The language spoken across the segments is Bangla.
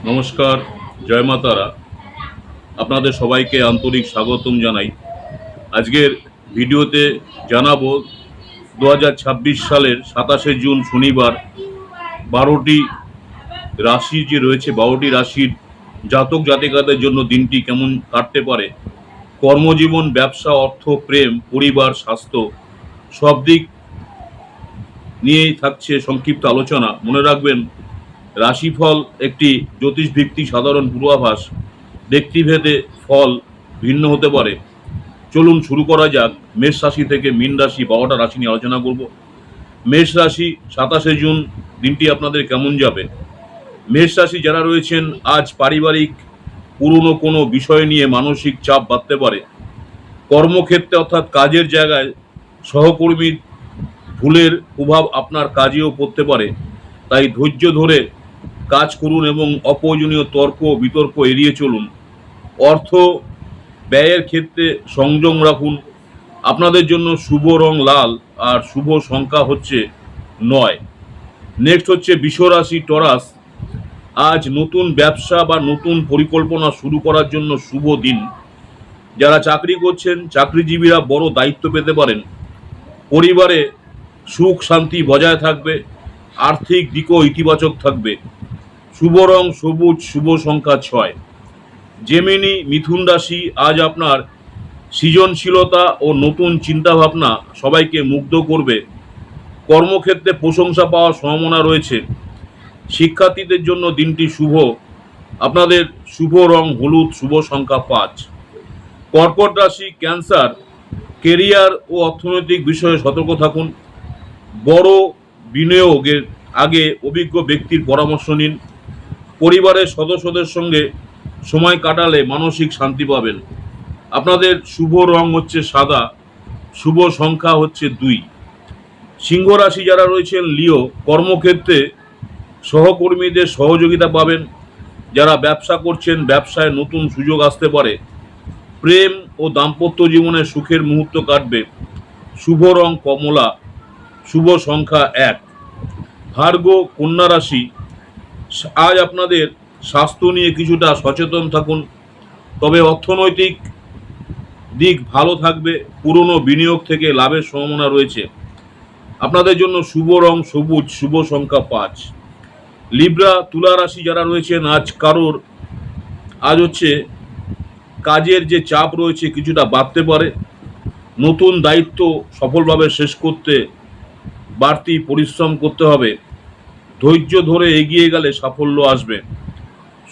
নমস্কার, জয় মা তারা। আপনাদের সবাইকে আন্তরিক স্বাগতম জানাই। আজকের ভিডিওতে জানাবো 2026 সালের 27শে জুন শনিবার 12টি রাশি যে রয়েছে 12টি রাশির জাতক জাতিকাদের জন্য দিনটি কেমন কাটতে পারে। কর্মজীবন, ব্যবসা, অর্থ, প্রেম, পরিবার, স্বাস্থ্য সব দিক নিয়েই থাকছে সংক্ষিপ্ত আলোচনা। মনে রাখবেন, রাশিফল একটি জ্যোতিষভিত্তিক সাধারণ পূর্বাভাস। ব্যক্তিভেদে ফল ভিন্ন হতে পারে। চলুন শুরু করা যাক। মেষ রাশি থেকে মীন রাশি 12টা রাশি নিয়ে আলোচনা করব। মেষ রাশি 27শে জুন দিনটি আপনাদের কেমন যাবে। মেষ রাশি যারা রয়েছেন, আজ পারিবারিক পুরনো কোনো বিষয় নিয়ে মানসিক চাপ বাড়তে পারে। কর্মক্ষেত্রে অর্থাৎ কাজের জায়গায় সহকর্মীর ভুলের প্রভাব আপনার কাজেও পড়তে পারে। তাই ধৈর্য ধরে কাজ করুন এবং অপ্রয়োজনীয় তর্ক বিতর্ক এড়িয়ে চলুন। অর্থ ব্যয়ের ক্ষেত্রে সংযম রাখুন। আপনাদের জন্য শুভ রং লাল আর শুভ সংখ্যা হচ্ছে 9। নেক্সট হচ্ছে বৃষরাশি টরাস। আজ নতুন ব্যবসা বা নতুন পরিকল্পনা শুরু করার জন্য শুভ দিন। যারা চাকরি করছেন, চাকরিজীবীরা বড় দায়িত্ব পেতে পারেন। পরিবারে সুখ শান্তি বজায় থাকবে। আর্থিক দিকও ইতিবাচক থাকবে। শুভ রং সবুজ, শুভ সংখ্যা 6। জেমিনি মিথুন রাশি, আজ আপনার সৃজনশীলতা ও নতুন চিন্তাভাবনা সবাইকে মুগ্ধ করবে। কর্মক্ষেত্রে প্রশংসা পাওয়ার সম্ভাবনা রয়েছে। শিক্ষার্থীদের জন্য দিনটি শুভ। আপনাদের শুভ রং হলুদ, শুভ সংখ্যা 5। কর্কট রাশি ক্যান্সার, কেরিয়ার ও অর্থনৈতিক বিষয়ে সতর্ক থাকুন। বড় বিনিয়োগের আগে অভিজ্ঞ ব্যক্তির পরামর্শ নিন। পরিবারের সদস্যদের সঙ্গে সময় কাটালে মানসিক শান্তি পাবেন। আপনাদের শুভ রং হচ্ছে সাদা, শুভ সংখ্যা হচ্ছে 2। সিংহ রাশি যারা রয়েছেন লিও, কর্মক্ষেত্রে সহকর্মীদের সহযোগিতা পাবেন। যারা ব্যবসা করছেন, ব্যবসায় নতুন সুযোগ আসতে পারে। প্রেম ও দাম্পত্য জীবনে সুখের মুহূর্ত কাটবে। শুভ রং কমলা, শুভ সংখ্যা 1। ভার্গ কন্যা রাশি, আজ আপনাদের স্বাস্থ্য নিয়ে কিছুটা সচেতন থাকুন। তবে অর্থনৈতিক দিক ভালো থাকবে। পুরনো বিনিয়োগ থেকে লাভের সম্ভাবনা রয়েছে। আপনাদের জন্য শুভ রং সবুজ, শুভ সংখ্যা 5। লিব্রা তুলা রাশি যারা রয়েছেন, আজ হচ্ছে কাজের যে চাপ রয়েছে কিছুটা বাড়তে পারে। নতুন দায়িত্ব সফলভাবে শেষ করতে বাড়তি পরিশ্রম করতে হবে। ধৈর্য ধরে এগিয়ে গেলে সাফল্য আসবে।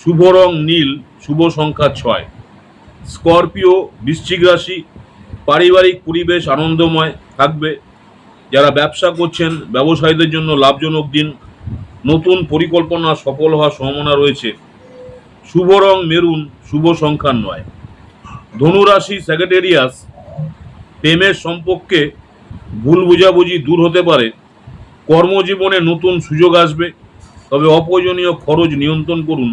শুভ রং নীল, শুভ সংখ্যা 6। স্করপিও বৃশ্চিক রাশি, পারিবারিক পরিবেশ আনন্দময় থাকবে। যারা ব্যবসা করছেন, ব্যবসায়ীদের জন্য লাভজনক দিন। নতুন পরিকল্পনা সফল হওয়ার সম্ভাবনা রয়েছে। শুভ রং মেরুন, শুভ সংখ্যা 9। ধনুরাশি স্যাগেটেরিয়াস, প্রেমের সম্পর্কে ভুল বোঝাবুঝি দূর হতে পারে। কর্মজীবনে নতুন সুযোগ আসবে। তবে অপ্রয়োজনীয় খরচ নিয়ন্ত্রণ করুন।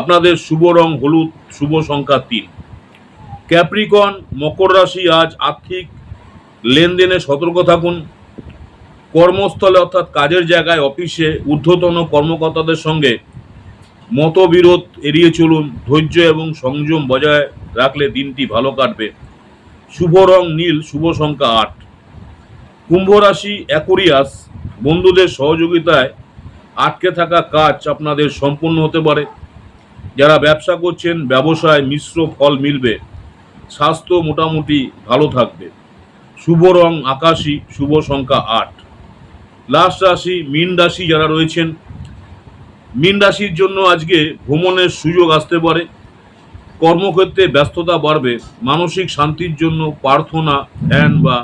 আপনাদের শুভ রং হলুদ, শুভ সংখ্যা 3। ক্যাপ্রিকন মকর রাশি, আজ আর্থিক লেনদেনে সতর্ক থাকুন। কর্মস্থলে অর্থাৎ কাজের জায়গায়, অফিসে ঊর্ধ্বতন কর্মকর্তাদের সঙ্গে মতবিরোধ এড়িয়ে চলুন। ধৈর্য এবং সংযম বজায় রাখলে দিনটি ভালো কাটবে। শুভ রং নীল, শুভ সংখ্যা 8। কুম্ভ রাশি অ্যাকুরিয়াস, বন্ধুদের সহযোগিতায় আটকে থাকা কাজ আপনাদের সম্পূর্ণ হতে পারে। যারা ব্যবসা করছেন, ব্যবসায় মিশ্র ফল মিলবে। স্বাস্থ্য মোটামুটি ভালো থাকবে। শুভ রং আকাশী, শুভ সংখ্যা 8। লাস্ট রাশি মীন রাশি যারা রয়েছেন, মীন রাশির জন্য আজকে ভ্রমণের সুযোগ আসতে পারে। কর্মক্ষেত্রে ব্যস্ততা বাড়বে। মানসিক শান্তির জন্য প্রার্থনা, ধ্যান বা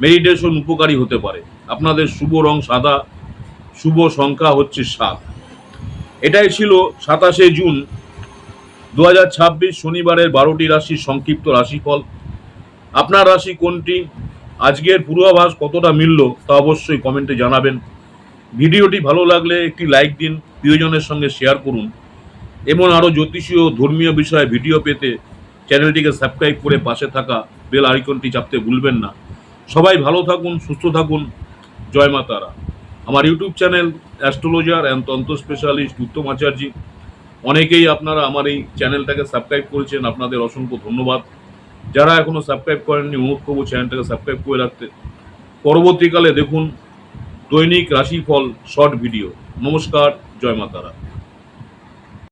মেডিটেশন উপকারী হতে পারে। আপনাদের শুভ রং সাদা, শুভ সংখ্যা হচ্ছে 7। এটাই ছিল 27শে জুন 2026 শনিবারের 12টি রাশির সংক্ষিপ্ত রাশিফল। আপনার রাশি কোনটি? আজকের পূর্বাভাস কতটা মিলল তা অবশ্যই কমেন্টে জানাবেন। ভিডিওটি ভালো লাগলে একটি লাইক দিন, প্রিয়জনের সঙ্গে শেয়ার করুন এবং আরও জ্যোতিষীয় ধর্মীয় বিষয়ে ভিডিও পেতে চ্যানেলটিকে সাবস্ক্রাইব করে পাশে থাকা বেল আইকনটি চাপতে ভুলবেন না। সবাই ভালো থাকুন, সুস্থ থাকুন। জয় মা তারা। আমার ইউটিউব চ্যানেল অ্যাস্ট্রোলজার অ্যান্ড তন্ত্র স্পেশালিস্ট উত্তম আচার্য। অনেকেই আপনারা আমার এই চ্যানেলটাকে সাবস্ক্রাইব করেছেন, আপনাদের অসংখ্য ধন্যবাদ। যারা এখনো সাবস্ক্রাইব করেননি অনুরোধ করবো চ্যানেলটাকে সাবস্ক্রাইব করে রাখতে। পরবর্তীকালে দেখুন দৈনিক রাশিফল শর্ট ভিডিও। নমস্কার, জয় মা তারা।